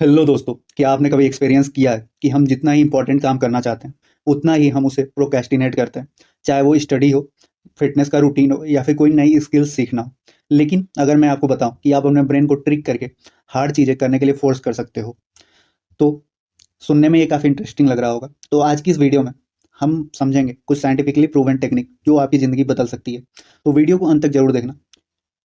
Hello दोस्तों, क्या आपने कभी एक्सपीरियंस किया है कि हम जितना ही इंपॉर्टेंट काम करना चाहते हैं उतना ही हम उसे प्रोक्रेस्टिनेट करते हैं। चाहे वो स्टडी हो, फिटनेस का रूटीन हो या फिर कोई नई स्किल्स सीखना हो। लेकिन अगर मैं आपको बताऊं कि आप अपने ब्रेन को ट्रिक करके हार्ड चीज़ें करने के लिए फोर्स कर सकते हो, तो सुनने में ये काफ़ी इंटरेस्टिंग लग रहा होगा। तो आज की इस वीडियो में हम समझेंगे कुछ साइंटिफिकली प्रूवन टेक्निक जो आपकी ज़िंदगी बदल सकती है। तो वीडियो को अंत तक जरूर देखना।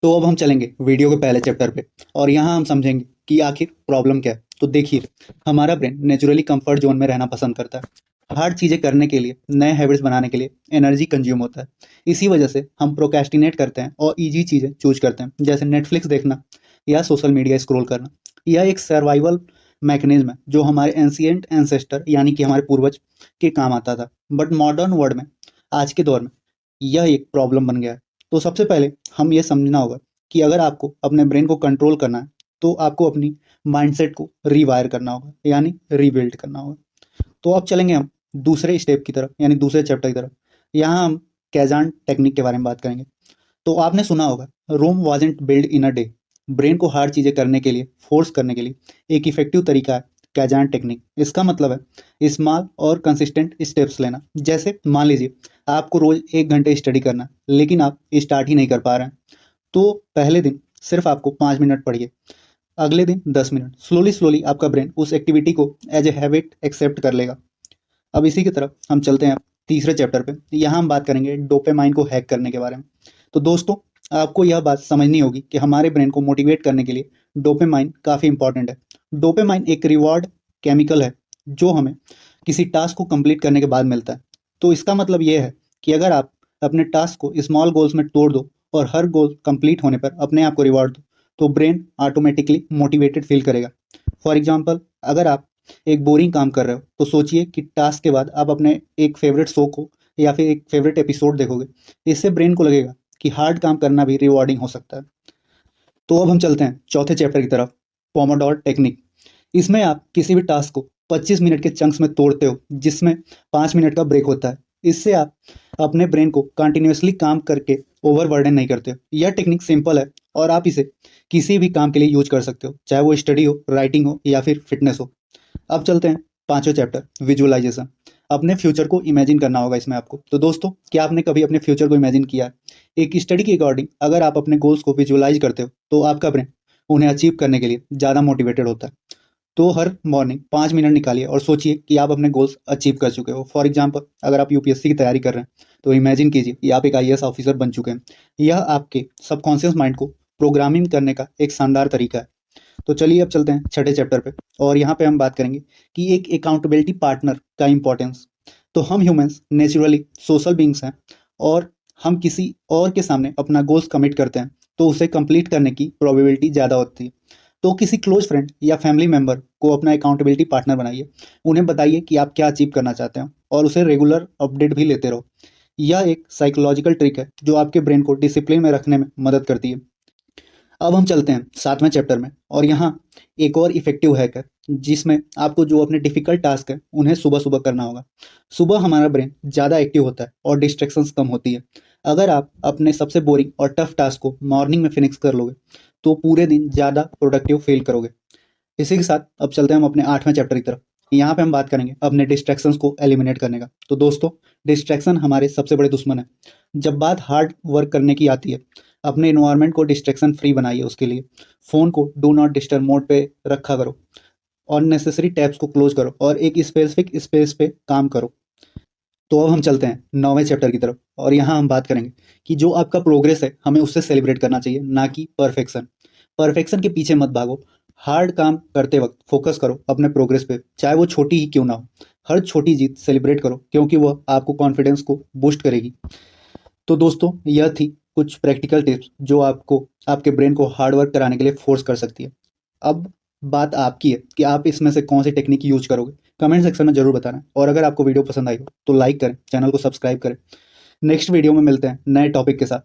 तो अब हम चलेंगे वीडियो के पहले चैप्टर पे और यहाँ हम समझेंगे कि आखिर प्रॉब्लम क्या है। तो देखिए, हमारा ब्रेन नेचुरली कंफर्ट जोन में रहना पसंद करता है। हार्ड चीज़ें करने के लिए, नए हैबिट्स बनाने के लिए एनर्जी कंज्यूम होता है। इसी वजह से हम प्रोक्रेस्टिनेट करते हैं और इजी चीज़ें चूज करते हैं, जैसे नेटफ्लिक्स देखना या सोशल मीडिया स्क्रॉल करना। यह एक सर्वाइवल मैकेनिज्म है जो हमारे एंशिएंट एंसेस्टर यानी कि हमारे पूर्वज के काम आता था। बट मॉडर्न वर्ल्ड में, आज के दौर में, यह एक प्रॉब्लम बन गया है। तो सबसे पहले हम ये समझना होगा कि अगर आपको अपने ब्रेन को कंट्रोल करना है तो आपको अपनी माइंडसेट को रीवायर करना होगा, यानी रीबिल्ड करना होगा। तो अब चलेंगे हम दूसरे स्टेप की तरफ, यानी दूसरे चैप्टर की तरफ। यहाँ हम कैजान टेक्निक के बारे में बात करेंगे। तो आपने सुना होगा, Rome wasn't built in a day. Brain को हार्ड चीज़ें करने के लिए, फोर्स करने के लिए एक इफेक्टिव तरीका है कैजान टेक्निक। इसका मतलब है स्मॉल और कंसिस्टेंट स्टेप्स लेना। जैसे मान लीजिए आपको रोज 1 घंटे स्टडी करना है, लेकिन आप स्टार्ट ही नहीं कर पा रहे हैं। तो पहले दिन सिर्फ आपको 5 मिनट पढ़िए, अगले दिन 10 मिनट। स्लोली स्लोली आपका ब्रेन उस एक्टिविटी को एज ए हैबिट एक्सेप्ट कर लेगा। अब इसी की तरफ हम चलते हैं तीसरे चैप्टर पे। यहाँ हम बात करेंगे डोपामाइन को हैक करने के बारे में। तो दोस्तों, आपको यह बात समझनी होगी कि हमारे ब्रेन को मोटिवेट करने के लिए डोपामाइन काफ़ी इंपॉर्टेंट है। डोपामाइन एक रिवॉर्ड केमिकल है जो हमें किसी टास्क को कंप्लीट करने के बाद मिलता है। तो इसका मतलब यह है कि अगर आप अपने टास्क को स्मॉल गोल्स में तोड़ दो और हर गोल कंप्लीट होने पर अपने आप को रिवॉर्ड दो, तो ब्रेन ऑटोमेटिकली मोटिवेटेड फील करेगा। फॉर एग्जाम्पल, अगर आप एक बोरिंग काम कर रहे हो तो सोचिए कि टास्क के बाद आप अपने एक फेवरेट शो को या फिर एक फेवरेट एपिसोड देखोगे। इससे ब्रेन को लगेगा कि हार्ड काम करना भी रिवॉर्डिंग हो सकता है। तो अब हम चलते हैं चौथे चैप्टर की तरफ, पोमोडोर टेक्निक। इसमें आप किसी भी टास्क को 25 मिनट के चंक्स में तोड़ते हो, जिसमें 5 मिनट का ब्रेक होता है। इससे आप अपने ब्रेन को कंटिन्यूअसली काम करके ओवरबर्डन नहीं करते हो। यह टेक्निक सिंपल है और आप इसे किसी भी काम के लिए यूज कर सकते हो, चाहे वो स्टडी हो, राइटिंग हो या फिर फिटनेस हो। अब चलते हैं पांचवें चैप्टर, विजुअलाइजेशन। अपने फ्यूचर को इमेजिन करना होगा इसमें आपको। तो दोस्तों, क्या आपने कभी अपने फ्यूचर को इमेजिन किया है? एक स्टडी के अकॉर्डिंग अगर आप अपने गोल्स को विजुअलाइज करते हो तो आपका ब्रेन उन्हें अचीव करने के लिए ज़्यादा मोटिवेटेड होता है। तो हर मॉर्निंग 5 मिनट निकालिए और सोचिए कि आप अपने गोल्स अचीव कर चुके हो। फॉर एग्जाम्पल, अगर आप यूपीएससी की तैयारी कर रहे हैं तो इमेजिन कीजिए कि आप एक आईएएस ऑफिसर बन चुके हैं। यह आपके सबकॉन्शियस माइंड को प्रोग्रामिंग करने का एक शानदार तरीका है। तो चलिए अब चलते हैं छठे चैप्टर पे और यहाँ पे हम बात करेंगे कि एक अकाउंटेबिलिटी पार्टनर का इंपॉर्टेंस। तो हम ह्यूमंस नेचुरली सोशल बींग्स हैं और हम किसी और के सामने अपना गोल्स कमिट करते हैं तो उसे कंप्लीट करने की प्रोबेबिलिटी ज़्यादा होती है। तो किसी क्लोज फ्रेंड या फैमिली मेंबर को अपना अकाउंटेबिलिटी पार्टनर बनाइए। उन्हें बताइए कि आप क्या अचीव करना चाहते हैं और उसे रेगुलर अपडेट भी लेते रहो। यह एक साइकोलॉजिकल ट्रिक है जो आपके ब्रेन को डिसिप्लिन में रखने में मदद करती है। अब हम चलते हैं सातवें चैप्टर में और यहाँ एक और इफेक्टिव हैक है जिसमें आपको जो अपने डिफिकल्ट टास्क है उन्हें सुबह सुबह करना होगा। सुबह हमारा ब्रेन ज़्यादा एक्टिव होता है और डिस्ट्रैक्शंस कम होती है। अगर आप अपने सबसे बोरिंग और टफ टास्क को मॉर्निंग में फिनिश कर लोगे तो पूरे दिन ज़्यादा प्रोडक्टिव फील करोगे। इसी के साथ अब चलते हैं हम अपने आठवें चैप्टर की तरफ। यहाँ पे हम बात करेंगे अपने डिस्ट्रैक्शंस को एलिमिनेट करने का। तो दोस्तों, डिस्ट्रैक्शन हमारे सबसे बड़े दुश्मन है। जब बात हार्ड वर्क करने की आती है, अपने इन्वायरमेंट को डिस्ट्रैक्शन फ्री बनाइए। उसके लिए फ़ोन को डू नॉट डिस्टर्ब मोड पे रखा करो, अननेसेसरी टैब्स को क्लोज करो और एक स्पेसिफिक स्पेस पे काम करो। तो अब हम चलते हैं नौवें चैप्टर की तरफ और यहाँ हम बात करेंगे कि जो आपका प्रोग्रेस है हमें उससे सेलिब्रेट करना चाहिए, ना कि परफेक्शन। परफेक्शन के पीछे मत भागो। हार्ड काम करते वक्त फोकस करो अपने प्रोग्रेस पे, चाहे वो छोटी ही क्यों ना हो। हर छोटी जीत सेलिब्रेट करो क्योंकि वह आपको कॉन्फिडेंस को बूस्ट करेगी। तो दोस्तों, यह थी कुछ प्रैक्टिकल टिप्स जो आपको आपके ब्रेन को हार्ड वर्क कराने के लिए फोर्स कर सकती है। अब बात आपकी है कि आप इसमें से कौन सी टेक्निक यूज करोगे। कमेंट सेक्शन में जरूर बताना और अगर आपको वीडियो पसंद आई हो तो लाइक करें, चैनल को सब्सक्राइब करें। नेक्स्ट वीडियो में मिलते हैं नए टॉपिक के साथ।